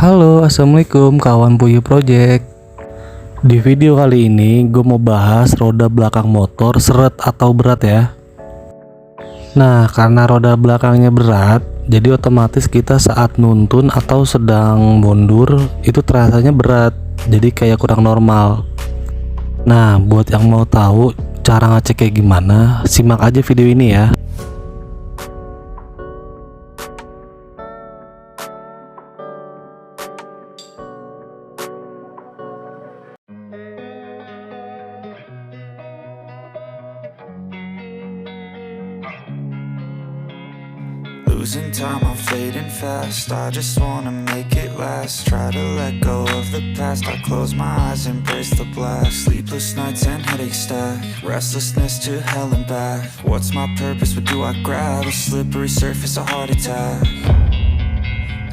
Halo, assalamualaikum kawan Puyu Project. Di video kali ini gue mau bahas roda belakang motor seret atau berat ya. Nah, karena roda belakangnya berat, jadi otomatis kita saat nuntun atau sedang mundur itu terasanya berat, jadi kayak kurang normal. Nah, buat yang mau tahu cara ngecek kayak gimana, simak aja video ini ya. Losing time, I'm fading fast. I just wanna make it last. Try to let go of the past. I close my eyes, embrace the blast. Sleepless nights and headaches stack. Restlessness to hell and back. What's my purpose? What do I grab? A slippery surface, a heart attack.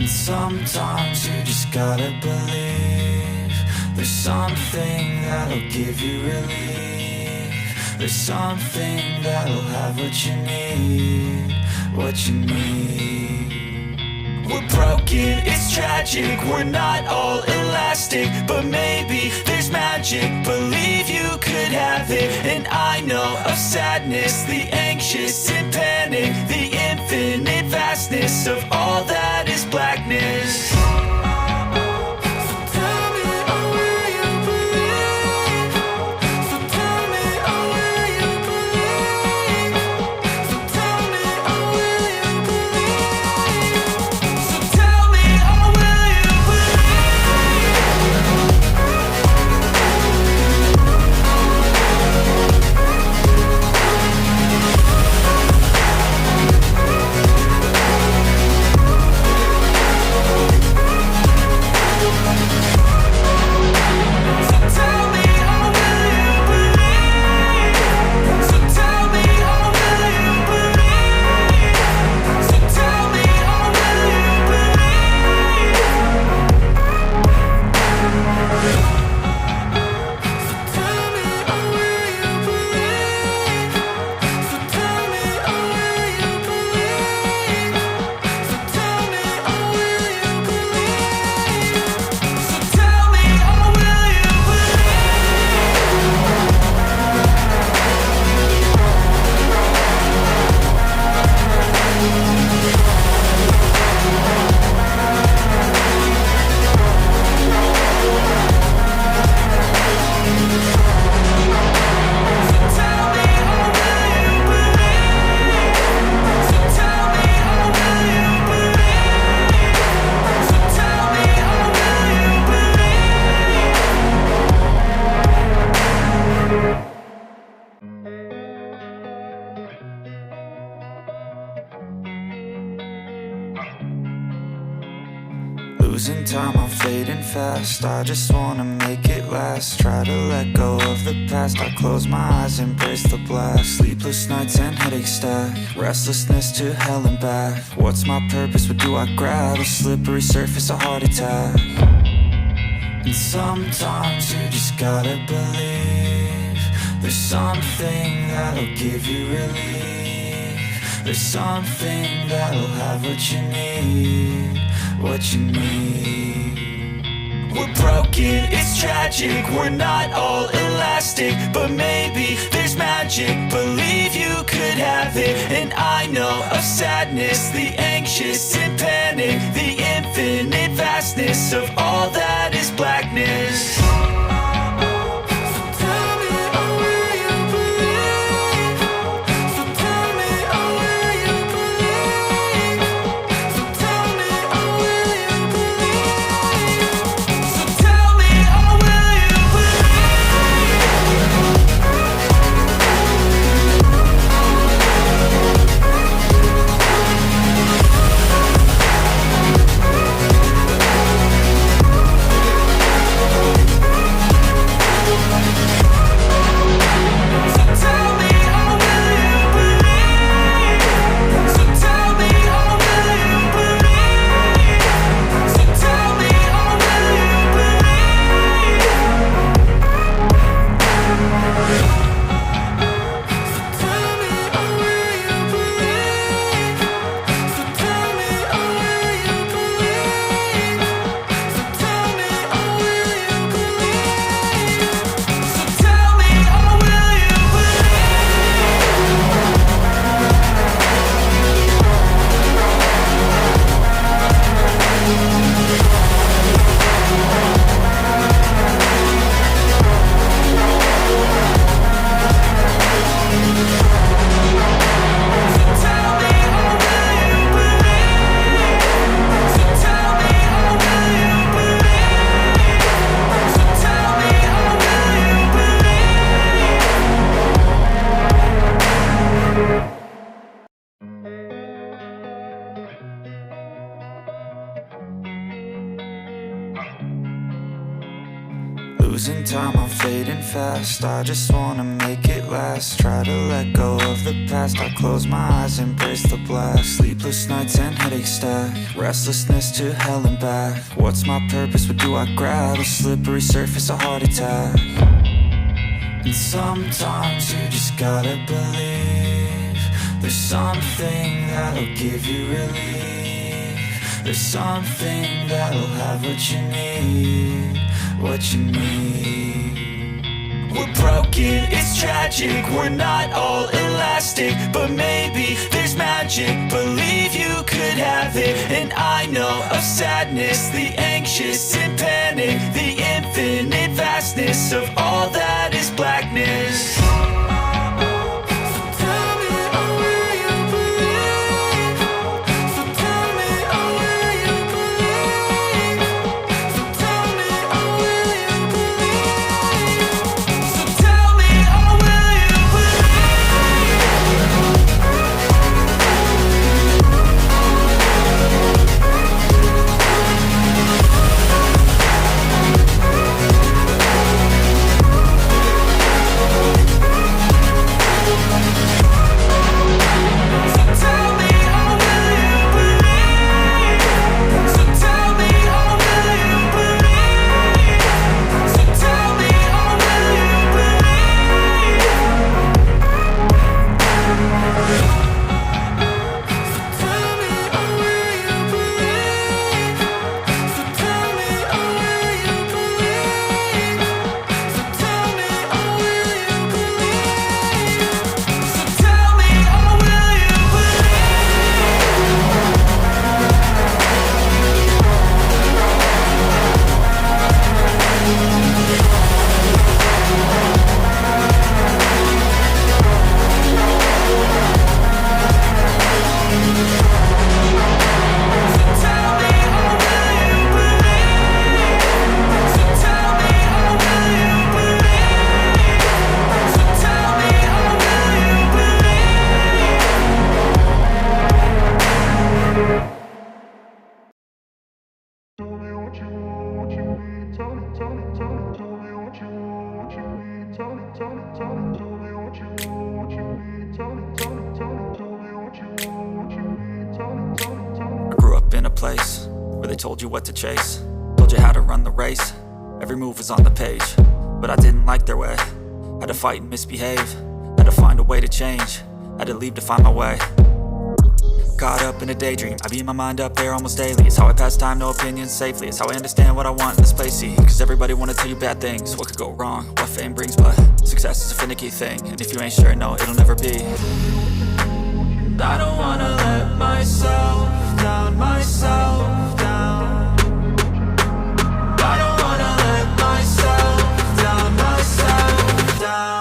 And sometimes you just gotta believe there's something that'll give you relief. There's something that'll have what you need. What you need. We're broken, it's tragic. We're not all elastic, but maybe there's magic. Believe you could have it. And I know of sadness, the anxious and panic, the infinite vastness of all that is blackness. Losing time, I'm fading fast. I just wanna make it last. Try to let go of the past. I close my eyes, embrace the blast. Sleepless nights and headaches stack. Restlessness to hell and back. What's my purpose? What do I grab? A slippery surface, a heart attack. And sometimes you just gotta believe there's something that'll give you relief. There's something that'll have what you need. What you need. We're broken, it's tragic. We're not all elastic, but maybe there's magic. Believe you could have it. And I know of sadness, the anxious and panic, the infinite vastness of all that is blackness. losing time, I'm fading fast. I just wanna make it last. Try to let go of the past. I close my eyes, embrace the blast. Sleepless nights and headaches stack. Restlessness to hell and back. What's my purpose? What do I grab? A slippery surface, a heart attack. And sometimes you just gotta believe there's something that'll give you relief. There's something that'll have what you need, what you need. We're broken, it's tragic, we're not all elastic, but maybe there's magic. Believe you could have it, and I know of sadness, the anxious and panic, the infinite vastness of all that is blackness. Place where they told you what to chase, told you how to run the race. Every move was on the page, but I didn't like their way. Had to fight and misbehave, had to find a way to change, had to leave to find my way. Caught up in a daydream, I beat my mind up there almost daily. It's how I pass time, no opinions safely. It's how I understand what I want in this place, see. Cause everybody wanna tell you bad things, what could go wrong, what fame brings. But success is a finicky thing, and if you ain't sure, no, it'll never be. I don't wanna let myself down, myself down. I don't wanna let myself down, myself down.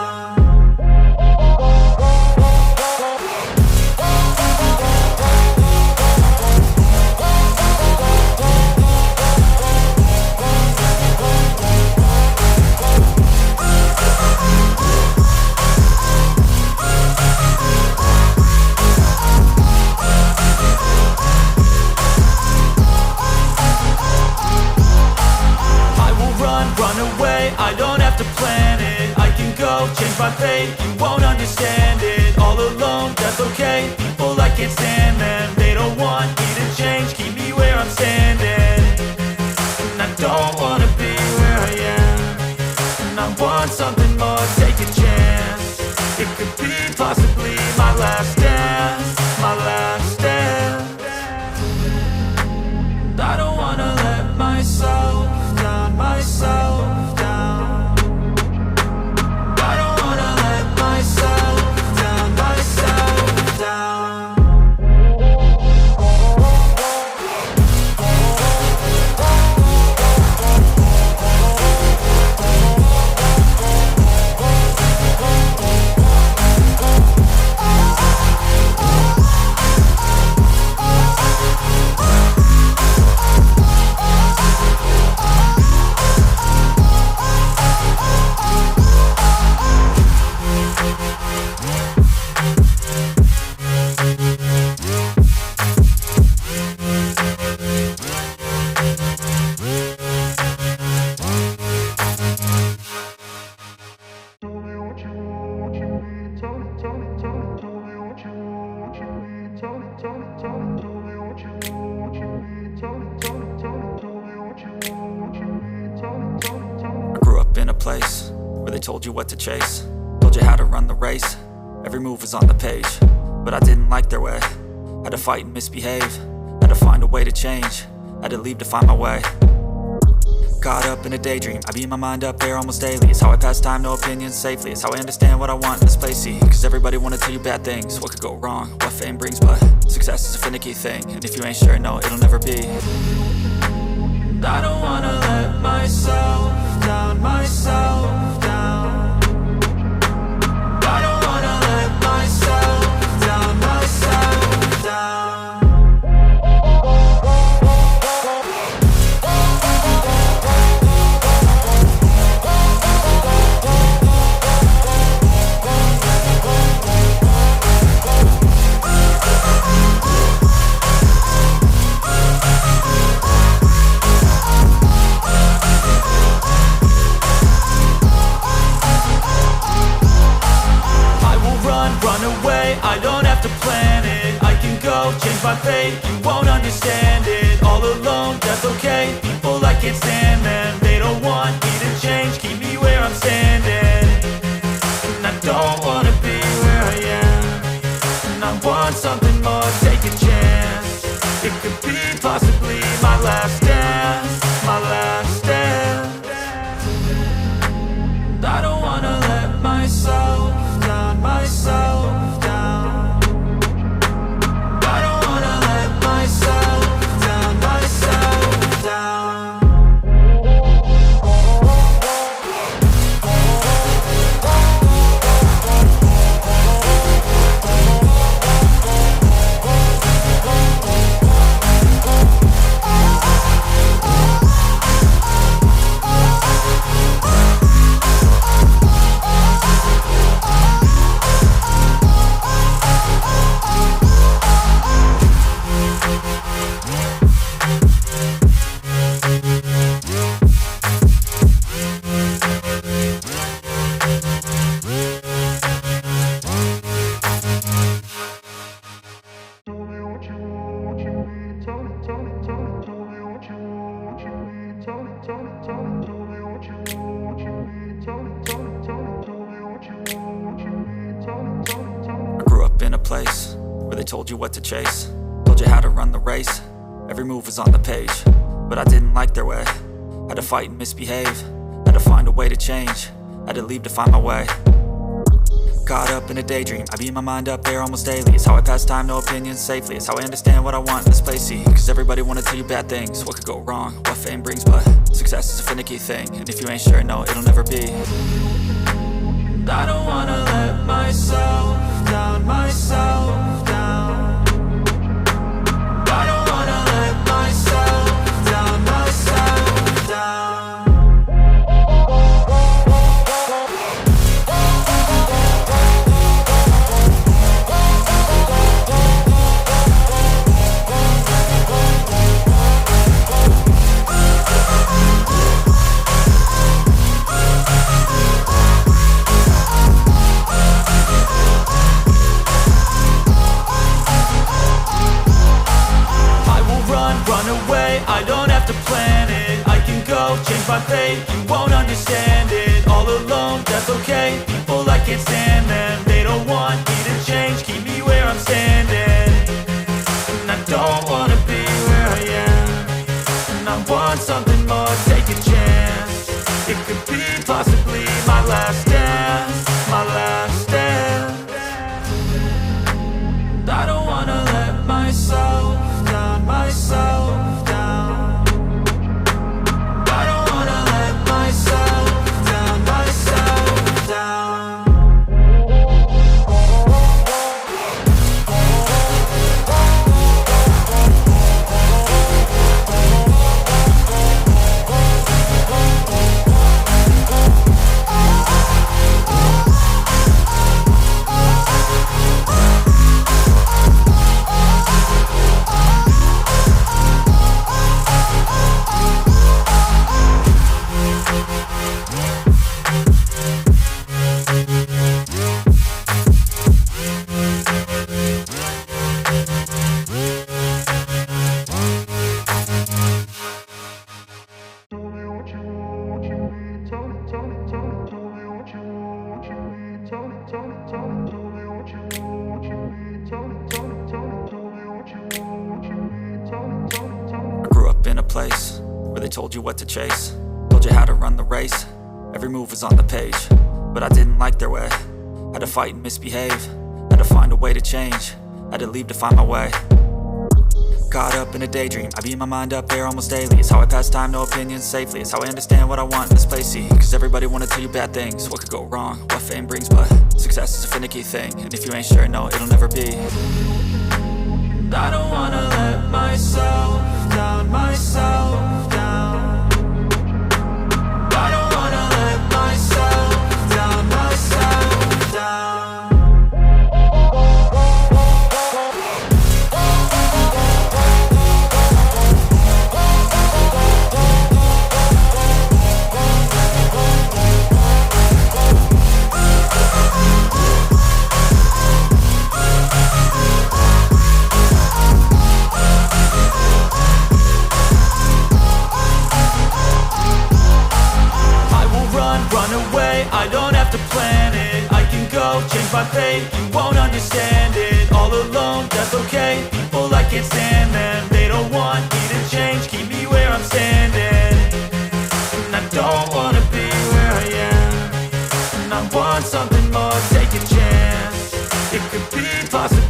I grew up in a place where they told you what to chase, told you how to run the race. Every move was on the page, but I didn't like their way. Had to fight and misbehave, had to find a way to change, had to leave to find my way. Caught up in a daydream, I beat my mind up there almost daily. It's how I pass time, no opinions safely. It's how I understand what I want in this place, see. Cause everybody wanna tell you bad things, what could go wrong, what fame brings. But success is a finicky thing, and if you ain't sure, no, it'll never be. I don't wanna let myself down, myself down. I don't wanna let myself down, myself down. Run away, I don't have to plan it. I can go, change my fate, you won't understand it. All alone, that's okay. People I can't stand them, they don't want me to change, keep me where I'm standing. And I don't wanna be where I am, and I want something more, take a chance. It could be possibly my last dance, my last dance. And I don't wanna let myself down, myself down. I don't wanna let myself down, myself down. I grew up in a place where they told you what to chase, told you how to run the race. Every move was on the page, but I didn't like their way. Had to fight and misbehave, had to find a way to change, had to leave to find my way. Caught up in a daydream, I beat my mind up there almost daily. It's how I pass time, no opinions safely. It's how I understand what I want in this place, see. Cause everybody wanna tell you bad things, what could go wrong, what fame brings. But success is a finicky thing, and if you ain't sure, no, it'll never be. And I don't wanna let myself down, myself down. I don't wanna let myself down, myself down. Run away, I don't have to plan it. I can go, change my fate, you won't understand it. All alone, that's okay. People I can't stand them, they don't want me to change, keep me where I'm standing. And I don't wanna be where I am, and I want something more, take a chance. It could be possibly my last dance, my last dance. And I don't wanna let myself down, myself down. I don't wanna let myself down, myself down. I grew up in a place where they told you what to chase, told you how to run the race. Every move was on the page, but I didn't like their way. Had to fight and misbehave, had to find a way to change, had to leave to find my way. Caught up in a daydream, I beat my mind up there almost daily. It's how I pass time, no opinions safely. It's how I understand what I want in this place, see. Cause everybody wanna tell you bad things, what could go wrong, what fame brings. But success is a finicky thing, and if you ain't sure, no, it'll never be. I don't wanna let myself down, myself down. I don't wanna let myself down, myself down. Run away, I don't have to plan it. I can go, change my fate, you won't understand it. All alone, that's okay, people I can't stand them. They don't want me to change, keep me where I'm standing. And I don't wanna be where I am, and I want something more, take a chance. It could be possible.